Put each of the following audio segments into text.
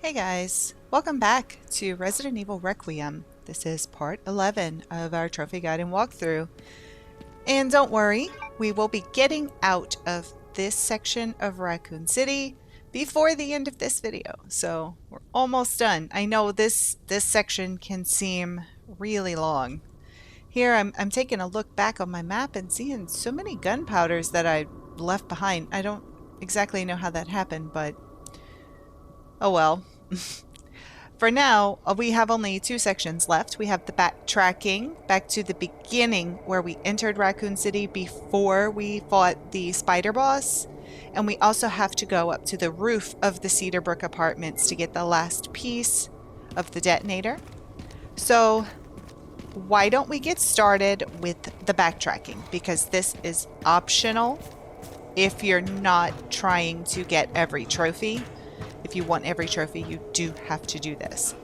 Hey guys, welcome back to Resident Evil Requiem. This is part 11 of our trophy guide and walkthrough. And don't worry, we will be getting out of this section of Raccoon City before the end of this video. So we're almost done. I know this section can seem really long. Here I'm taking a look back on my map and seeing so many gunpowders that I left behind. I don't exactly know how that happened, but oh well. For now, we have only two sections left. We have the backtracking back to the beginning where we entered Raccoon City before we fought the spider boss. And we also have to go up to the roof of the Cedarbrook apartments to get the last piece of the detonator. So why don't we get started with the backtracking? Because this is optional if you're not trying to get every trophy. If you want every trophy, you do have to do this.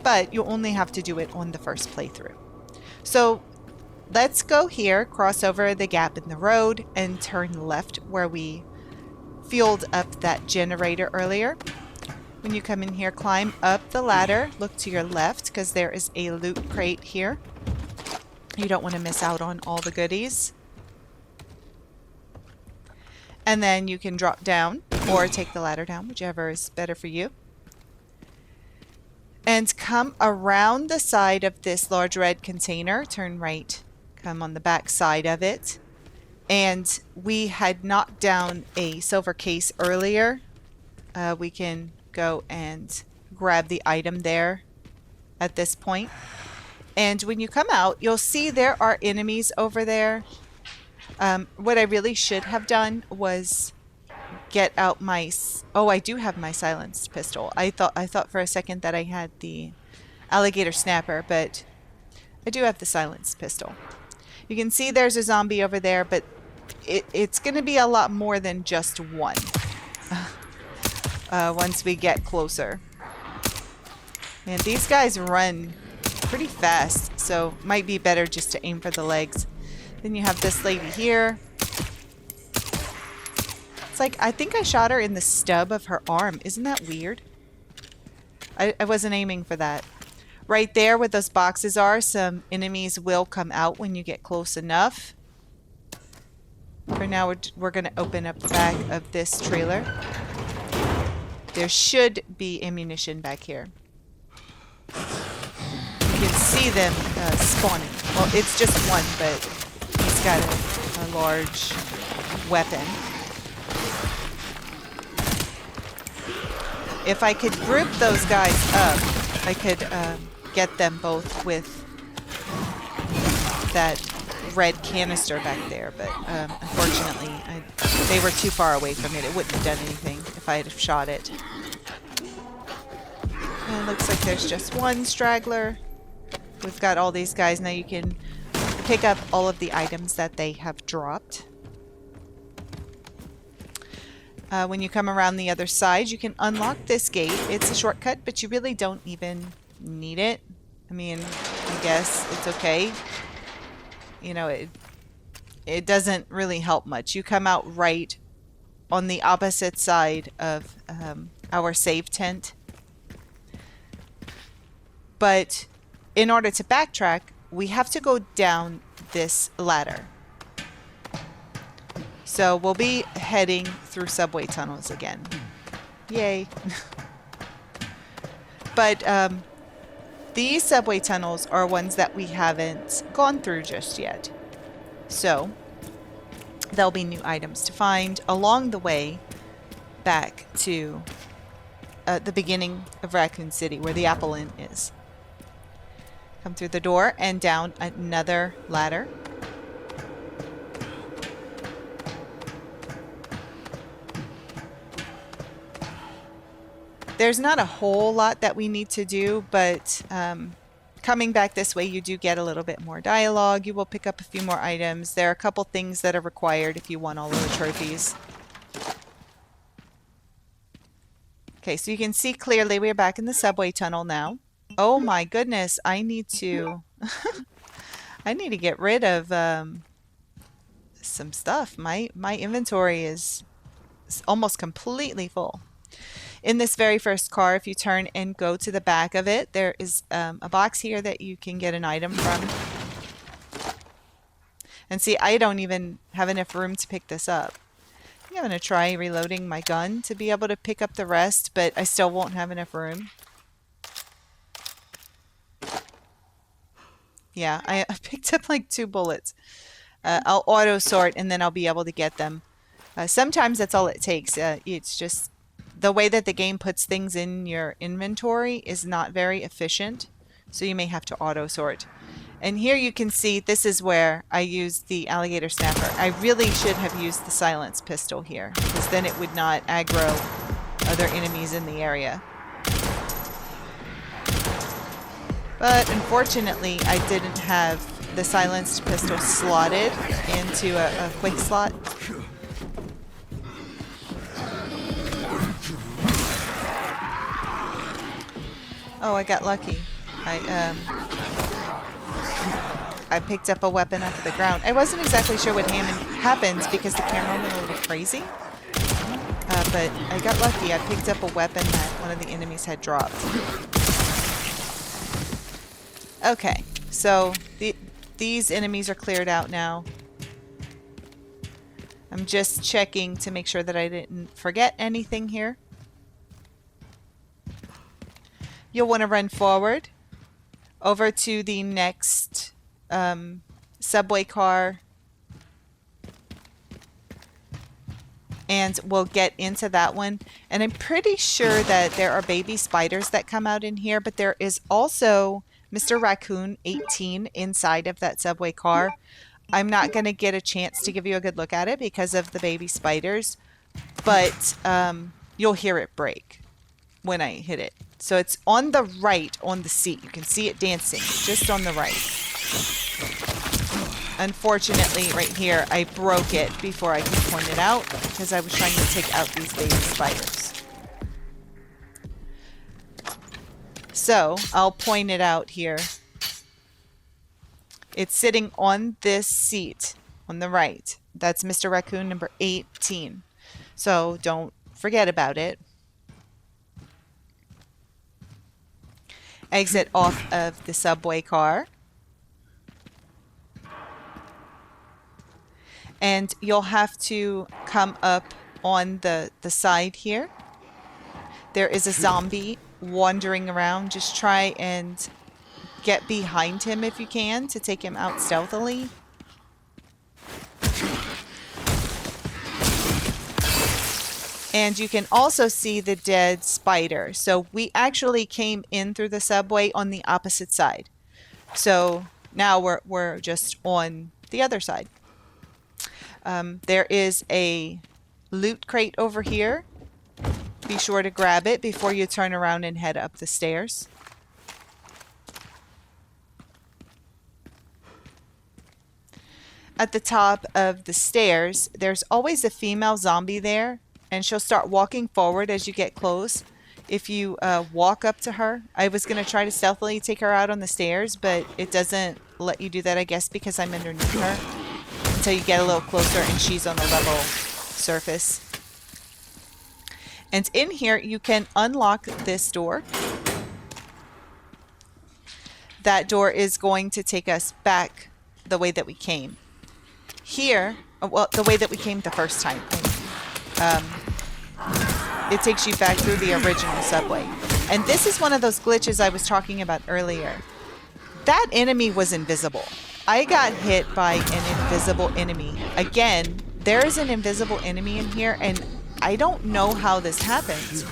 But you only have to do it on the first playthrough. So let's go here, cross over the gap in the road, and turn left where we fueled up that generator earlier. When you come in here, climb up the ladder, look to your left because there is a loot crate here. You don't want to miss out on all the goodies. And then you can drop down or take the ladder down, whichever is better for you. And come around the side of this large red container. Turn right. Come on the back side of it. And we had knocked down a silver case earlier. We can go and grab the item there at this point. And when you come out, you'll see there are enemies over there. What I really should have done was get out my... Oh, I do have my silenced pistol. I thought for a second that I had the alligator snapper, but I do have the silenced pistol. You can see there's a zombie over there, but it's going to be a lot more than just one once we get closer. And these guys run pretty fast, so might be better just to aim for the legs. Then you have this lady here. It's like, I think I shot her in the stub of her arm. Isn't that weird? I wasn't aiming for that. Right there where those boxes are, some enemies will come out when you get close enough. For now, we're going to open up the back of this trailer. There should be ammunition back here. You can see them spawning. Well, it's just one, but he's got a large weapon. If I could group those guys up, I could get them both with that red canister back there, but unfortunately they were too far away from it. It wouldn't have done anything if I had shot it. And it looks like there's just one straggler. We've got all these guys. Now you can pick up all of the items that they have dropped. When you come around the other side, you can unlock this gate. It's a shortcut, but you really don't even need it. I mean, I guess it's okay. You know, it doesn't really help much. You come out right on the opposite side of our save tent. But in order to backtrack, we have to go down this ladder. So we'll be heading through subway tunnels again. Yay. But these subway tunnels are ones that we haven't gone through just yet. So there'll be new items to find along the way back to the beginning of Raccoon City where the Apple Inn is. Come through the door and down another ladder. There's not a whole lot that we need to do, but coming back this way, you do get a little bit more dialogue. You will pick up a few more items. There are a couple things that are required if you want all of the trophies. Okay, so you can see clearly we're back in the subway tunnel now. Oh my goodness, I need to I need to get rid of some stuff. My inventory is almost completely full. In this very first car, if you turn and go to the back of it, there is a box here that you can get an item from. And see, I don't even have enough room to pick this up. I think I'm going to try reloading my gun to be able to pick up the rest, but I still won't have enough room. Yeah, I picked up like 2 bullets. I'll auto sort and then I'll be able to get them. Sometimes that's all it takes. It's just the way that the game puts things in your inventory is not very efficient, so you may have to auto sort. And here you can see this is where I used the alligator snapper. I really should have used the silenced pistol here, because then it would not aggro other enemies in the area. But unfortunately, I didn't have the silenced pistol slotted into a quick slot. Oh, I got lucky. I picked up a weapon off the ground. I wasn't exactly sure what happens because the camera went a little crazy. But I got lucky. I picked up a weapon that one of the enemies had dropped. Okay, so these enemies are cleared out now. I'm just checking to make sure that I didn't forget anything here. You'll want to run forward over to the next subway car, and we'll get into that one. And I'm pretty sure that there are baby spiders that come out in here, but there is also Mr. Raccoon 18 inside of that subway car. I'm not going to get a chance to give you a good look at it because of the baby spiders, but you'll hear it break when I hit it. So it's on the right on the seat. You can see it dancing just on the right. Unfortunately, right here, I broke it before I could point it out because I was trying to take out these baby spiders. So I'll point it out here. It's sitting on this seat on the right. That's Mr. Raccoon number 18. So don't forget about it. Exit off of the subway car. And you'll have to come up on the side here. There is a zombie wandering around. Just try and get behind him if you can to take him out stealthily. And you can also see the dead spider. So we actually came in through the subway on the opposite side. So now we're just on the other side. There is a loot crate over here. Be sure to grab it before you turn around and head up the stairs. At the top of the stairs, there's always a female zombie there, and she'll start walking forward as you get close. If you walk up to her, I was going to try to stealthily take her out on the stairs, but it doesn't let you do that, I guess, because I'm underneath her. Until you get a little closer and she's on the level surface. And in here, you can unlock this door. That door is going to take us back the way that we came. Here, well, the way that we came the first time. It takes you back through the original subway. And this is one of those glitches I was talking about earlier. That enemy was invisible. I got hit by an invisible enemy. Again, there is an invisible enemy in here, and I don't know how this happened.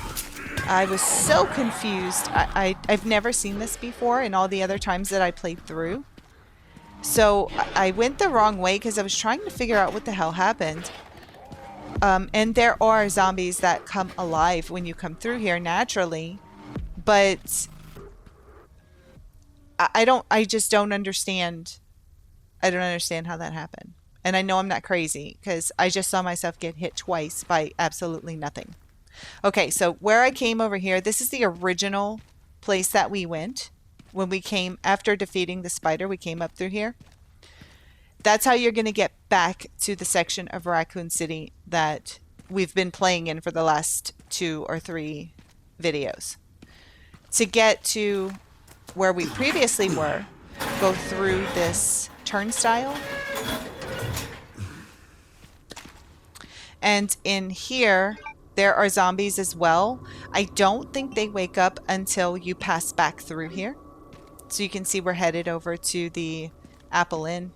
I was so confused. I've never seen this before in all the other times that I played through. So I went the wrong way because I was trying to figure out what the hell happened. And there are zombies that come alive when you come through here naturally, but I just don't understand. I don't understand how that happened. And I know I'm not crazy because I just saw myself get hit twice by absolutely nothing. Okay, so where I came over here, this is the original place that we went. When we came, after defeating the spider, we came up through here. That's how you're going to get back to the section of Raccoon City that we've been playing in for the last 2 or 3 videos. To get to where we previously were, go through this turnstile. And in here, there are zombies as well. I don't think they wake up until you pass back through here. So you can see we're headed over to the Apple Inn.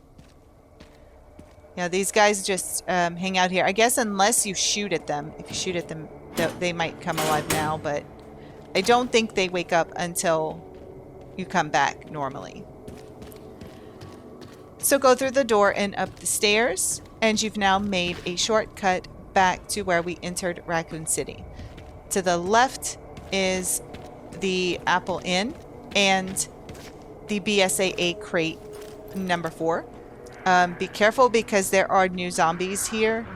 Yeah, these guys just hang out here. I guess unless you shoot at them. If you shoot at them, they might come alive now, but I don't think they wake up until you come back normally. So go through the door and up the stairs, and you've now made a shortcut back to where we entered Raccoon City. To the left is the Apple Inn and the BSAA crate number 4. Be careful because there are new zombies here.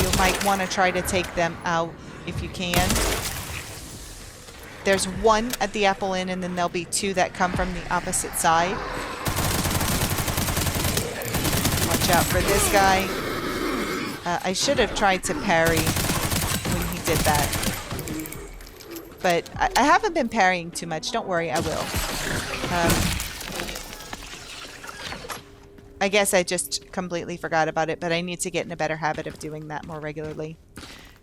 You might want to try to take them out if you can. There's one at the Apple Inn, and then there'll be 2 that come from the opposite side. Watch out for this guy. I should have tried to parry when he did that. But I haven't been parrying too much. Don't worry, I will. I guess I just completely forgot about it, but I need to get in a better habit of doing that more regularly.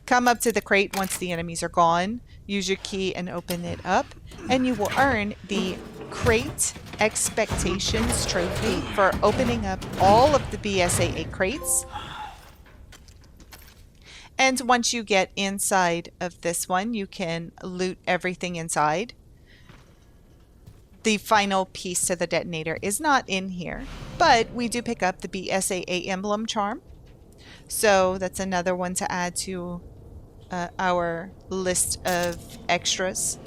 Come up to the crate once the enemies are gone. Use your key and open it up, and you will earn the Crate Expectations trophy for opening up all of the BSAA crates. And once you get inside of this one, you can loot everything inside. The final piece to the detonator is not in here, but we do pick up the BSAA emblem charm. So that's another one to add to our list of extras.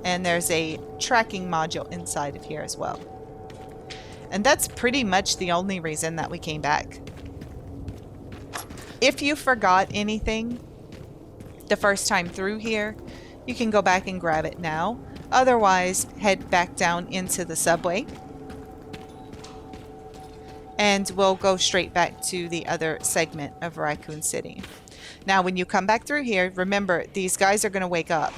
And there's a tracking module inside of here as well. And that's pretty much the only reason that we came back. If you forgot anything the first time through here, you can go back and grab it now. Otherwise, head back down into the subway. And we'll go straight back to the other segment of Raccoon City. Now, when you come back through here, remember, these guys are going to wake up.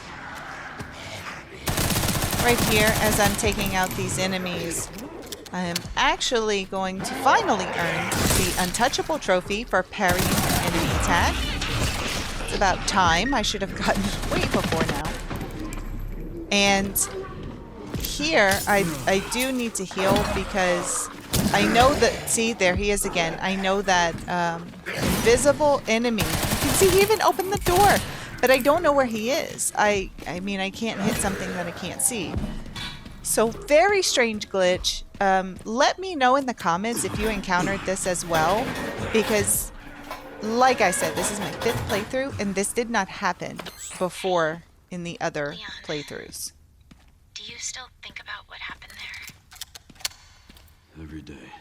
Right here, as I'm taking out these enemies, I'm actually going to finally earn the Untouchable trophy for parrying an enemy attack. It's about time. I should have gotten it way before now. And here, I do need to heal because I know that, see, there he is again. I know that invisible enemy. You can see he even opened the door, but I don't know where he is. I mean, I can't hit something that I can't see. So very strange glitch. Let me know in the comments if you encountered this as well, because like I said, this is my 5th playthrough, and this did not happen before in the other playthroughs. Do you still think about what happened there? Every day.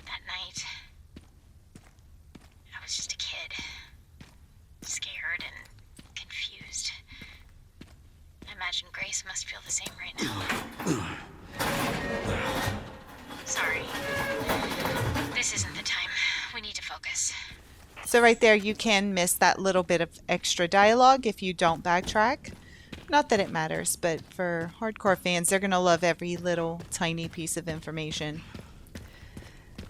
That night, I was just a kid, scared and confused. I imagine Grace must feel the same right now. Sorry. This isn't the time. We need to focus. So right there, you can miss that little bit of extra dialogue if you don't backtrack. Not that it matters, but for hardcore fans, they're going to love every little tiny piece of information.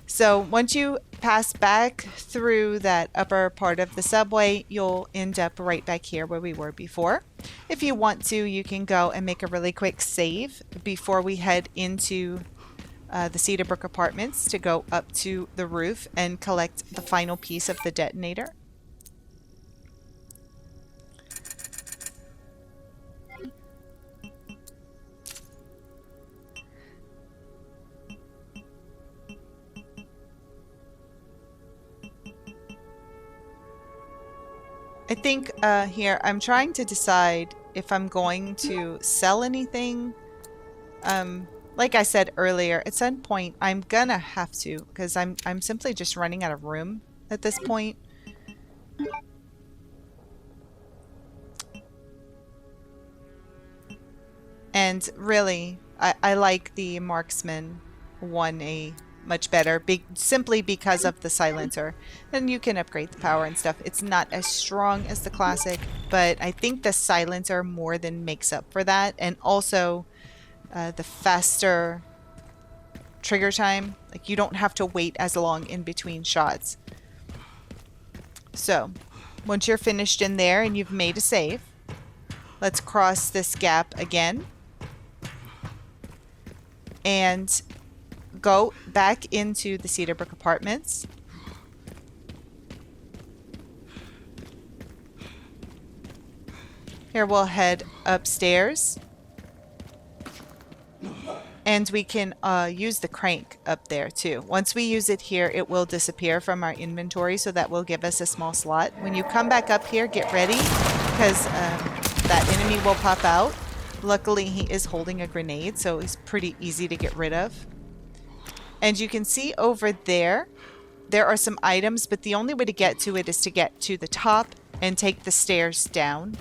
So once you pass back through that upper part of the subway, you'll end up right back here where we were before. If you want to, you can go and make a really quick save before we head into the Cedarbrook apartments to go up to the roof and collect the final piece of the detonator. I think here I'm trying to decide if I'm going to sell anything. Like I said earlier, at some point I'm gonna have to, because I'm simply just running out of room at this point. And really, I like the Marksman 1A much better, simply because of the silencer. And you can upgrade the power and stuff. It's not as strong as the classic, but I think the silencer more than makes up for that. And also the faster trigger time. Like, you don't have to wait as long in between shots. So once you're finished in there and you've made a save, let's cross this gap again and go back into the Cedarbrook apartments. Here we'll head upstairs. And we can use the crank up there too. Once we use it here, it will disappear from our inventory, so that will give us a small slot. When you come back up here, get ready, because that enemy will pop out. Luckily, he is holding a grenade, so he's pretty easy to get rid of. And you can see over there, there are some items, but the only way to get to it is to get to the top and take the stairs down.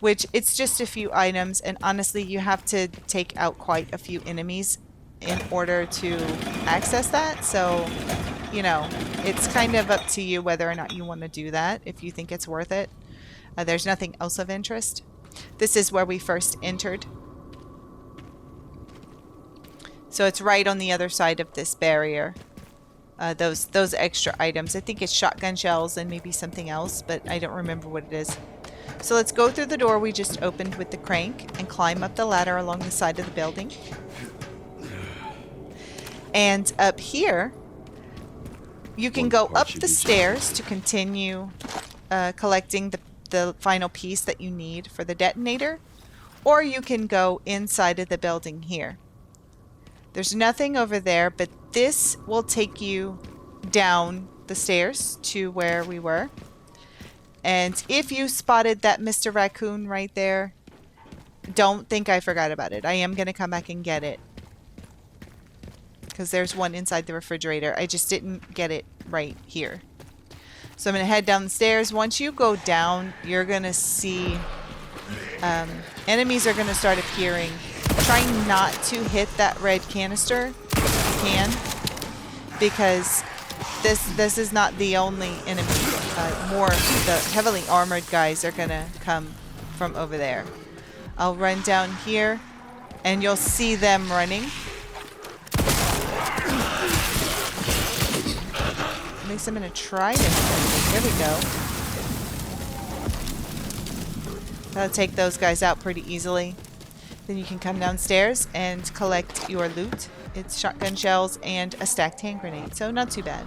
Which, it's just a few items, and honestly, you have to take out quite a few enemies in order to access that. So, you know, it's kind of up to you whether or not you want to do that, if you think it's worth it. There's nothing else of interest. This is where we first entered. So it's right on the other side of this barrier. Those extra items. I think it's shotgun shells and maybe something else, but I don't remember what it is. So let's go through the door we just opened with the crank and climb up the ladder along the side of the building. And up here, you can go up the stairs to continue collecting the final piece that you need for the detonator, or you can go inside of the building here. There's nothing over there, but this will take you down the stairs to where we were. And if you spotted that Mr. Raccoon right there, don't think I forgot about it. I am going to come back and get it. Because there's one inside the refrigerator. I just didn't get it right here. So I'm going to head down the stairs. Once you go down, you're going to see enemies are going to start appearing. Try not to hit that red canister if you can. Because this is not the only enemy. More of the heavily armored guys are gonna come from over there. I'll run down here and you'll see them running. At least I'm gonna try this. There we go. That'll take those guys out pretty easily. Then you can come downstairs and collect your loot. It's shotgun shells and a stacked hand grenade, so not too bad.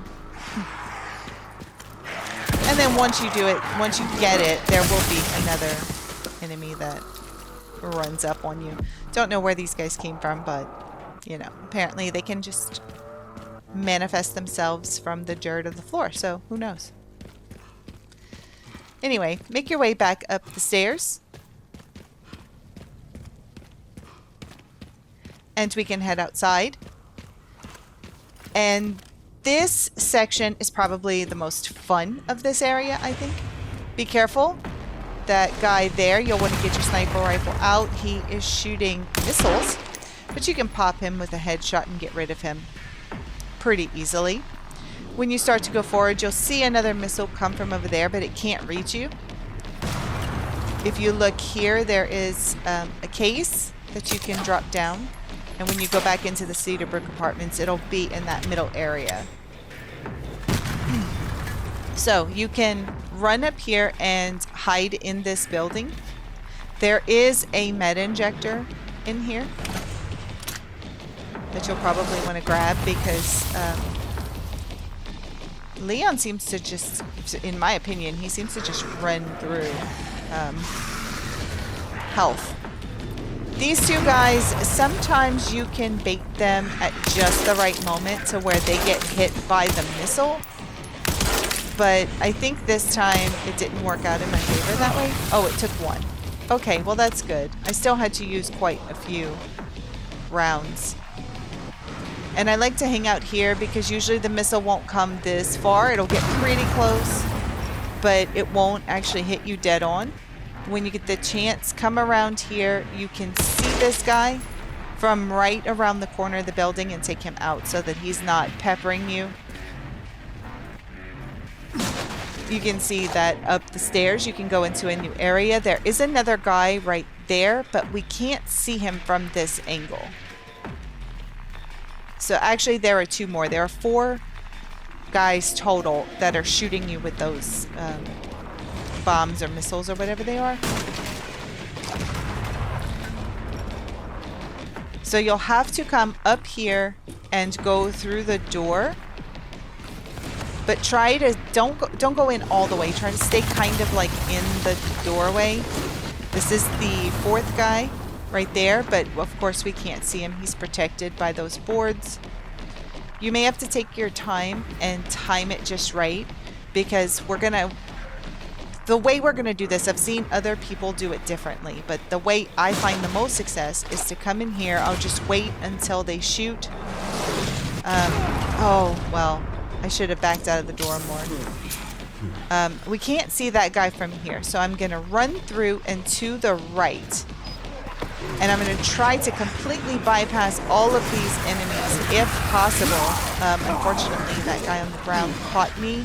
And then once you do it, once you get it, there will be another enemy that runs up on you. Don't know where these guys came from, but, you know, apparently they can just manifest themselves from the dirt of the floor, so who knows. Anyway, make your way back up the stairs. And we can head outside. And this section is probably the most fun of this area, I think. Be careful. That guy there, you'll want to get your sniper rifle out. He is shooting missiles, but you can pop him with a headshot and get rid of him pretty easily. When you start to go forward, you'll see another missile come from over there, but it can't reach you. If you look here, there is a case that you can drop down. And when you go back into the Cedarbrook apartments, it'll be in that middle area. So you can run up here and hide in this building. There is a med injector in here that you'll probably want to grab because Leon seems to just, in my opinion, he seems to just run through health. These two guys, sometimes you can bait them at just the right moment to where they get hit by the missile. But I think this time it didn't work out in my favor that way. Oh, it took one. Okay, well that's good. I still had to use quite a few rounds. And I like to hang out here because usually the missile won't come this far. It'll get pretty close, but it won't actually hit you dead on. When you get the chance, come around here. You can see this guy. from right around the corner of the building and take him out so that he's not peppering you. You can see that up the stairs you can go into a new area. There is another guy right there, but we can't see him from this angle. So actually there are 2 more. There are 4 guys total that are shooting you with those bombs or missiles or whatever they are. So you'll have to come up here and go through the door. But try to don't go in all the way. Try to stay kind of like in the doorway. This is the 4th guy right there, but of course we can't see him. He's protected by those boards. You may have to take your time and time it just right, because the way we're gonna do this, I've seen other people do it differently, but the way I find the most success is to come in here. I'll just wait until they shoot. Oh, well, I should have backed out of the door more. We can't see that guy from here, so I'm gonna run through and to the right. And I'm going to try to completely bypass all of these enemies if possible. Unfortunately, that guy on the ground caught me.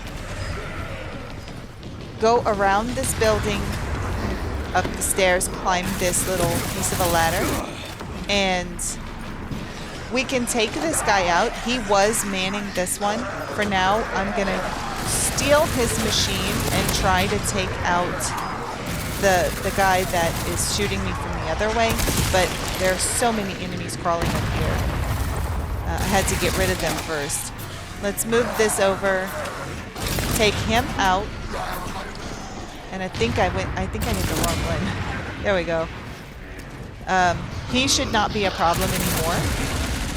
Go around this building, up the stairs, climb this little piece of a ladder. And we can take this guy out. He was manning this one. For now, I'm going to steal his machine and try to take out the guy that is shooting me from the other way, but there are so many enemies crawling up here. I had to get rid of them first. Let's move this over, take him out, and I think I hit the wrong one. There we go. He should not be a problem anymore.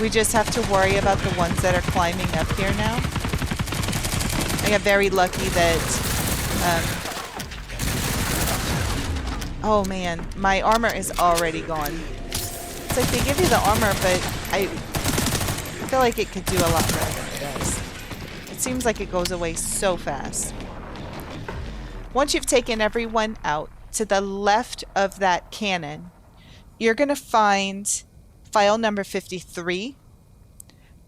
We just have to worry about the ones that are climbing up here now. I got very lucky that oh man, my armor is already gone. It's like they give you the armor, but I feel like it could do a lot more than it does. It seems like it goes away so fast. Once you've taken everyone out, to the left of that cannon, you're going to find file number 53.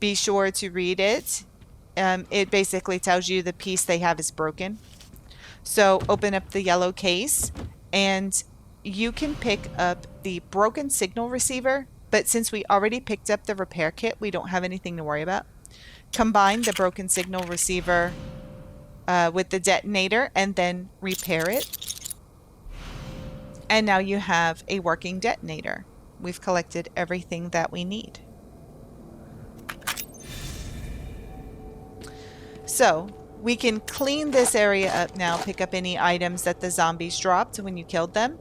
Be sure to read it. It basically tells you the piece they have is broken. So open up the yellow case, and you can pick up the broken signal receiver, but since we already picked up the repair kit, we don't have anything to worry about. Combine the broken signal receiver with the detonator and then repair it. And now you have a working detonator. We've collected everything that we need. So we can clean this area up now, pick up any items that the zombies dropped when you killed them.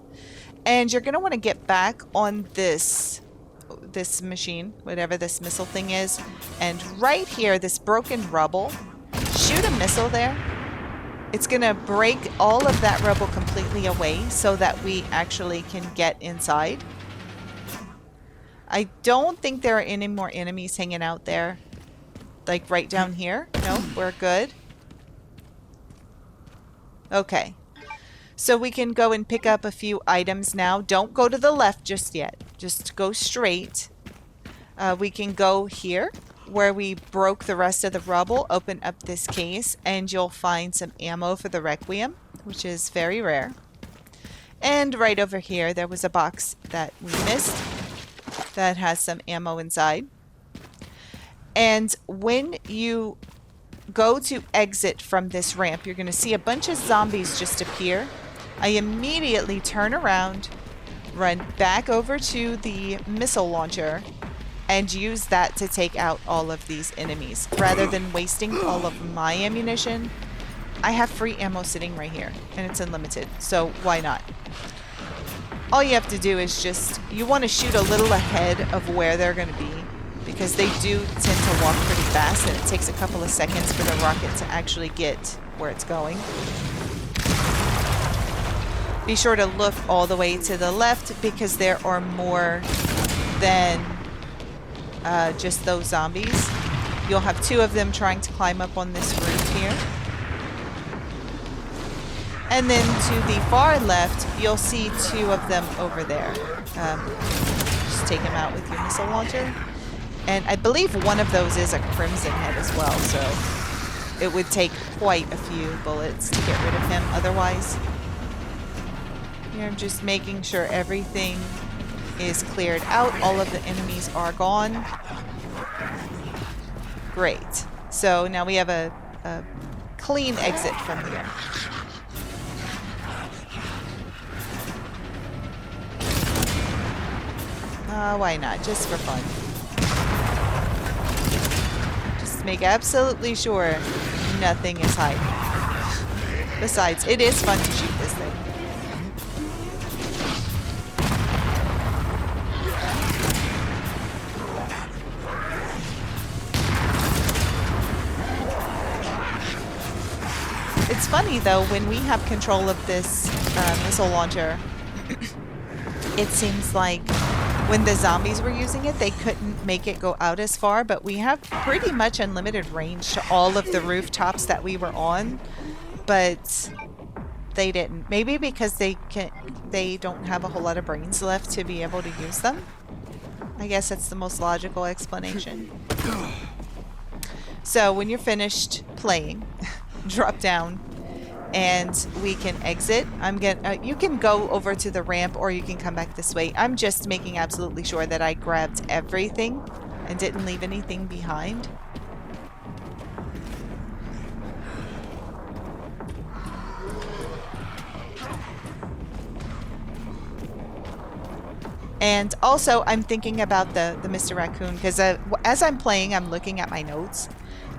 And you're going to want to get back on this machine, whatever this missile thing is. And right here, this broken rubble, shoot a missile there. It's going to break all of that rubble completely away so that we actually can get inside. I don't think there are any more enemies hanging out there. Like right down here. No, we're good. Okay, so we can go and pick up a few items now. Don't go to the left just yet. Just go straight. We can go here where we broke the rest of the rubble. Open up this case and you'll find some ammo for the Requiem, which is very rare. And right over here there was a box that we missed that has some ammo inside. And when you go to exit from this ramp, you're going to see a bunch of zombies just appear. I immediately turn around, run back over to the missile launcher, and use that to take out all of these enemies. Rather than wasting all of my ammunition, I have free ammo sitting right here, and it's unlimited, so why not? All you have to do is just, you want to shoot a little ahead of where they're going to be, because they do tend to walk pretty fast, and it takes a couple of seconds for the rocket to actually get where it's going. Be sure to look all the way to the left, because there are more than just those zombies. You'll have 2 of them trying to climb up on this roof here. And then to the far left, you'll see 2 of them over there. just take him out with your missile launcher. And I believe one of those is a crimson head as well, so it would take quite a few bullets to get rid of him otherwise. Here I'm just making sure everything is cleared out. All of the enemies are gone. Great. So now we have a clean exit from here. Why not? Just for fun. Just make absolutely sure nothing is hiding. Besides, it is fun to shoot this thing. It's funny though, when we have control of this missile launcher, it seems like when the zombies were using it, they couldn't make it go out as far, but we have pretty much unlimited range to all of the rooftops that we were on, but they didn't. Maybe because they don't have a whole lot of brains left to be able to use them. I guess that's the most logical explanation. So when you're finished playing, drop down and we can exit. You can go over to the ramp or you can come back this way. I'm just making absolutely sure that I grabbed everything and didn't leave anything behind. And also I'm thinking about the Mr. Raccoon, because as I'm playing, I'm looking at my notes,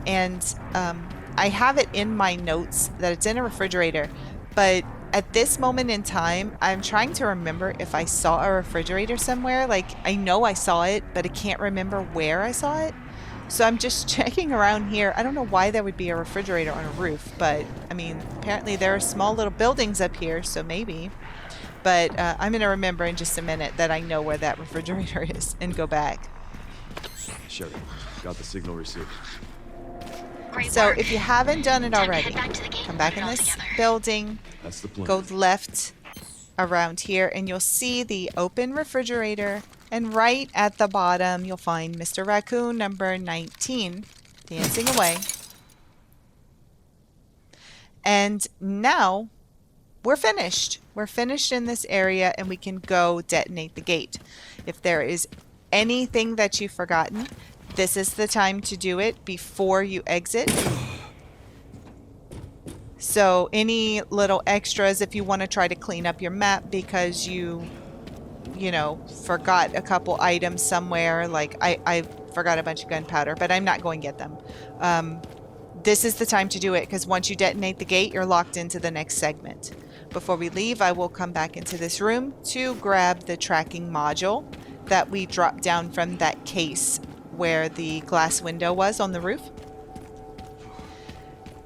and I have it in my notes that it's in a refrigerator, but at this moment in time, I'm trying to remember if I saw a refrigerator somewhere. Like, I know I saw it, but I can't remember where I saw it. So I'm just checking around here. I don't know why there would be a refrigerator on a roof, but I mean, apparently there are small little buildings up here, so maybe. But I'm going to remember in just a minute that I know where that refrigerator is and go back. Sherry, got the signal received. So if you haven't done it already, come back in this building, That's the plan. go left around here, and you'll see the open refrigerator. And right at the bottom, you'll find Mr. Raccoon number 19 dancing away. And now we're finished. We're finished in this area, and we can go detonate the gate. If there is anything that you've forgotten, this is the time to do it before you exit. So any little extras, if you want to try to clean up your map because you know, forgot a couple items somewhere, like I forgot a bunch of gunpowder, but I'm not going to get them. This is the time to do it, because once you detonate the gate, you're locked into the next segment. Before we leave, I will come back into this room to grab the tracking module that we dropped down from that case where the glass window was on the roof.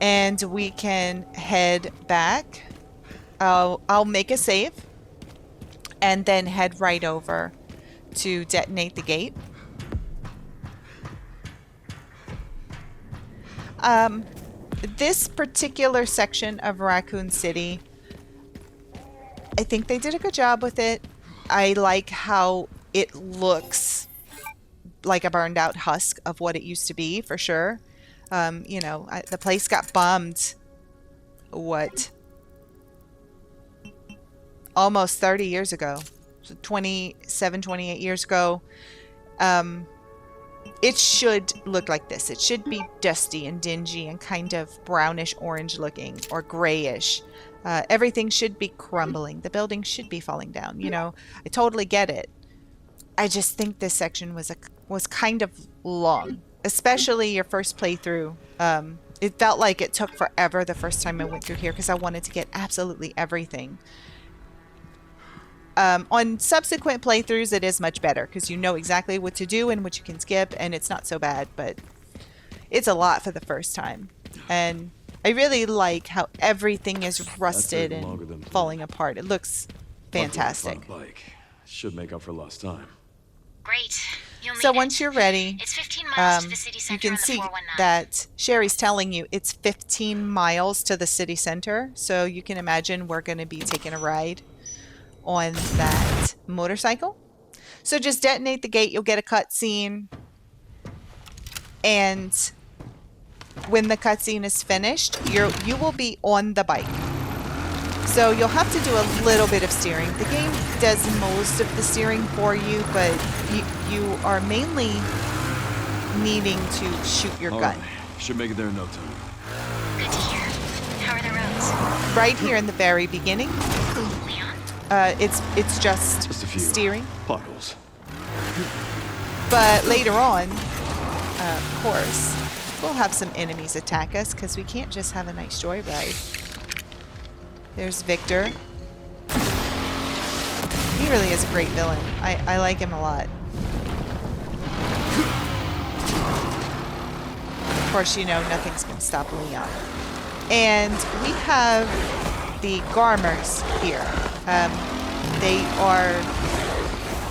And we can head back. I'll make a save and then head right over to detonate the gate. This particular section of Raccoon City, I think they did a good job with it. I like how it looks like a burned out husk of what it used to be, for sure. You know, the place got bombed, what? Almost 30 years ago. So 27, 28 years ago. It should look like this. It should be dusty and dingy and kind of brownish orange looking, or grayish. Everything should be crumbling. The building should be falling down. You know, I totally get it. I just think this section was kind of long, especially your first playthrough. It felt like it took forever the first time I went through here because I wanted to get absolutely everything. On subsequent playthroughs, it is much better because you know exactly what to do and what you can skip, and it's not so bad, but it's a lot for the first time. And I really like how everything is rusted and falling apart. It looks fantastic. Bike. Should make up for lost time. Great. You'll So need once it. you're ready, It's 15 miles to the city center you can on the see 419. that Sherry's telling you it's 15 miles to the city center. So you can imagine we're going to be taking a ride on that motorcycle. So just detonate the gate, you'll get a cutscene, and when the cutscene is finished, you will be on the bike. So you'll have to do a little bit of steering. The game does most of the steering for you, but you are mainly needing to shoot your gun. Right. Should make it there in no time. Good to hear. How are the roads? Right here in the very beginning, Leon? it's just Just a few. steering. Potholes. But later on, of course, we'll have some enemies attack us because we can't just have a nice joyride. There's Victor. He really is a great villain. I like him a lot. Of course, you know, nothing's going to stop Leon. And we have the Garmers here. They are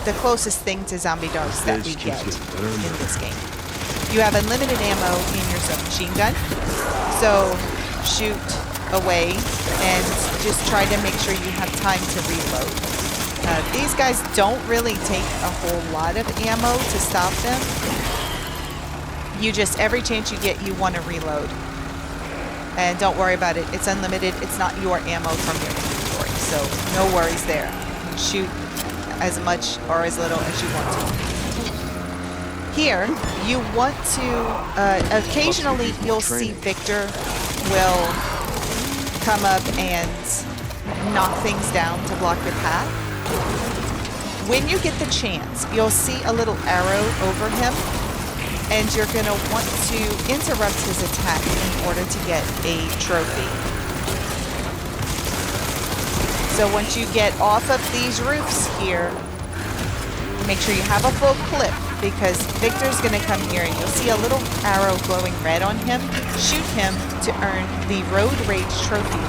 the closest thing to zombie dogs that we get in this game. You have unlimited ammo in your submachine gun, so shoot away and just try to make sure you have time to reload. These guys don't really take a whole lot of ammo to stop them. You just, every chance you get, you want to reload. And don't worry about it. It's unlimited. It's not your ammo from your inventory, so no worries there. You shoot as much or as little as you want to. Here, you want to, occasionally you'll see Victor will come up and knock things down to block your path. When you get the chance, you'll see a little arrow over him, and you're going to want to interrupt his attack in order to get a trophy. So once you get off of these roofs here, make sure you have a full clip, because Victor's going to come here and you'll see a little arrow glowing red on him. Shoot him to earn the Road Rage trophy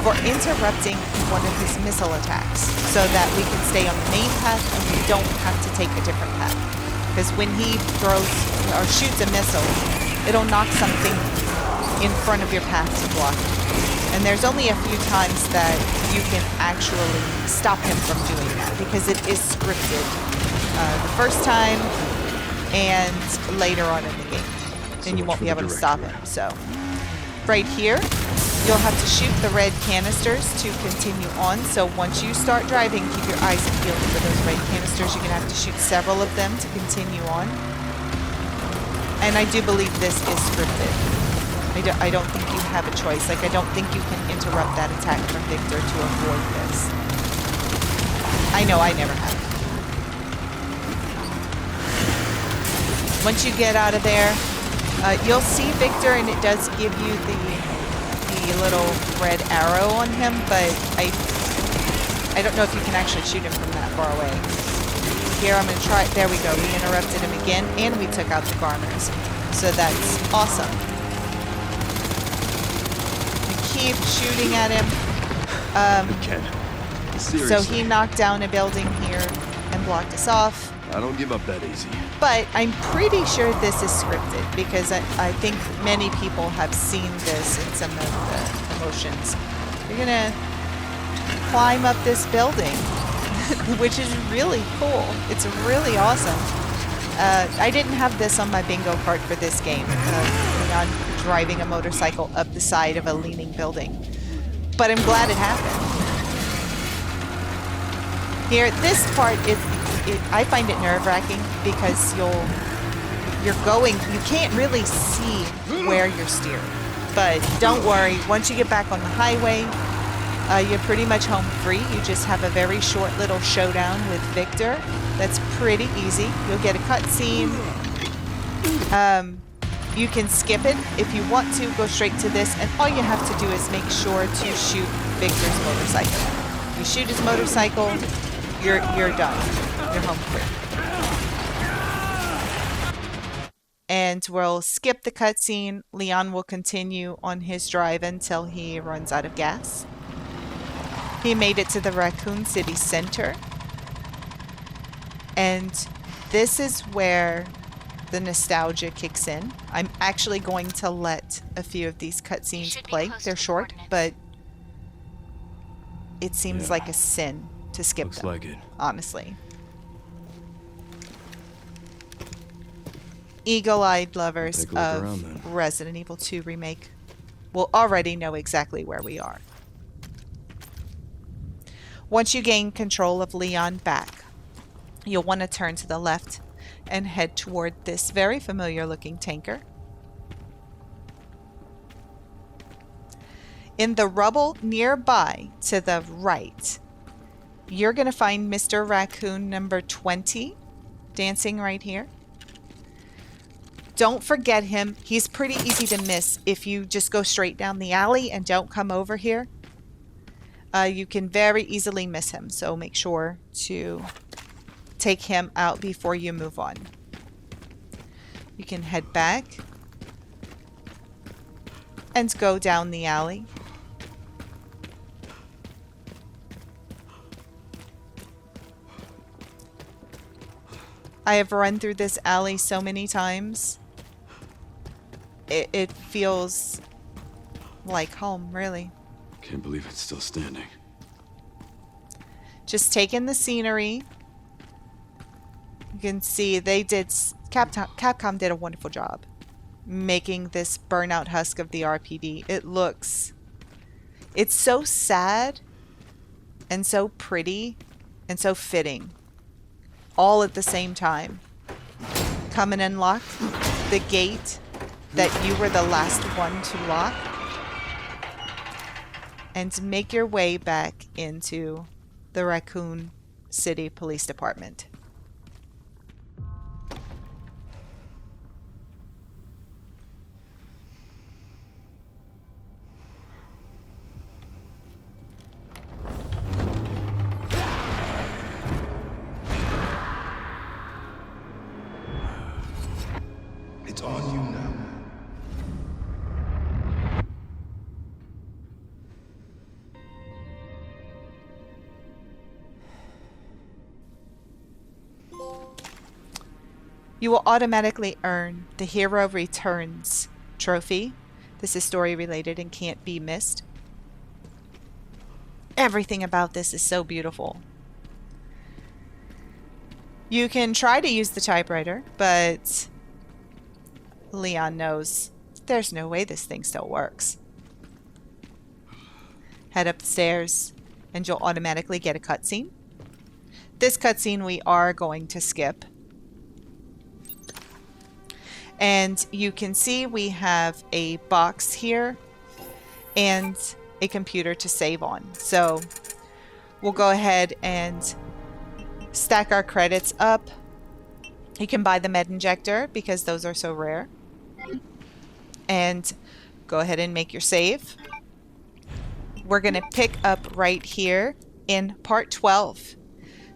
for interrupting one of his missile attacks, so that we can stay on the main path and we don't have to take a different path. Because when he throws or shoots a missile, it'll knock something in front of your path to block it. And there's only a few times that you can actually stop him from doing that, because it is scripted. The first time and later on in the game. Then you won't be able to stop him. So right here, you'll have to shoot the red canisters to continue on. So once you start driving, keep your eyes peeled for those red canisters. You're going to have to shoot several of them to continue on. And I do believe this is scripted. I don't think you have a choice. Like, I don't think you can interrupt that attack from Victor to avoid this. I know I never have. Once you get out of there, you'll see Victor, and it does give you the little red arrow on him, but I don't know if you can actually shoot him from that far away. Here, I'm going to try it. There we go. We interrupted him again, and we took out the Garmers. So that's awesome. We keep shooting at him. So he knocked down a building here and blocked us off. I don't give up that easy. But I'm pretty sure this is scripted, because I think many people have seen this in some of the promotions. You're gonna climb up this building, which is really cool. It's really awesome. I didn't have this on my bingo card for this game, Leon driving a motorcycle up the side of a leaning building. But I'm glad it happened. Here, this part is, I find it nerve-wracking, because you can't really see where you're steering. But don't worry, once you get back on the highway, you're pretty much home free. You just have a very short little showdown with Victor. That's pretty easy. You'll get a cutscene. You can skip it if you want to, go straight to this, and all you have to do is make sure to shoot Victor's motorcycle. You shoot his motorcycle, you're done. You're home free. And we'll skip the cutscene. Leon will continue on his drive until he runs out of gas. He made it to the Raccoon City Center. And this is where the nostalgia kicks in. I'm actually going to let a few of these cutscenes play. They're short, but it seems like a sin to skip them, like it. honestly. eagle-eyed lovers Take a look around, of then. Resident Evil 2 Remake will already know exactly where we are. Once you gain control of Leon back, you'll want to turn to the left and head toward this very familiar looking tanker. In the rubble nearby to the right, you're going to find Mr. Raccoon number 20 dancing right here. Don't forget him. He's pretty easy to miss if you just go straight down the alley and don't come over here. You can very easily miss him, so make sure to take him out before you move on. You can head back and go down the alley. I have run through this alley so many times. It feels like home, really. Can't believe it's still standing. Just take in the scenery. You can see Capcom did a wonderful job making this burnout husk of the RPD. It's so sad and so pretty and so fitting all at the same time. Come and unlock the gate that you were the last one to lock, and make your way back into the Raccoon City Police Department. It's on you now. You will automatically earn the Hero Returns trophy. This is story related and can't be missed. Everything about this is so beautiful. You can try to use the typewriter, but Leon knows there's no way this thing still works. Head up the stairs and you'll automatically get a cutscene. This cutscene we are going to skip. And you can see we have a box here and a computer to save on. So we'll go ahead and stack our credits up. You can buy the med injector because those are so rare. And go ahead and make your save. We're going to pick up right here in part 12.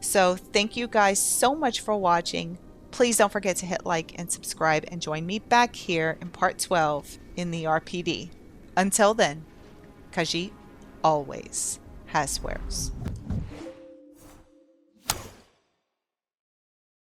So thank you guys so much for watching. Please don't forget to hit like and subscribe and join me back here in part 12 in the RPD. Until then, Khajiit always has wares.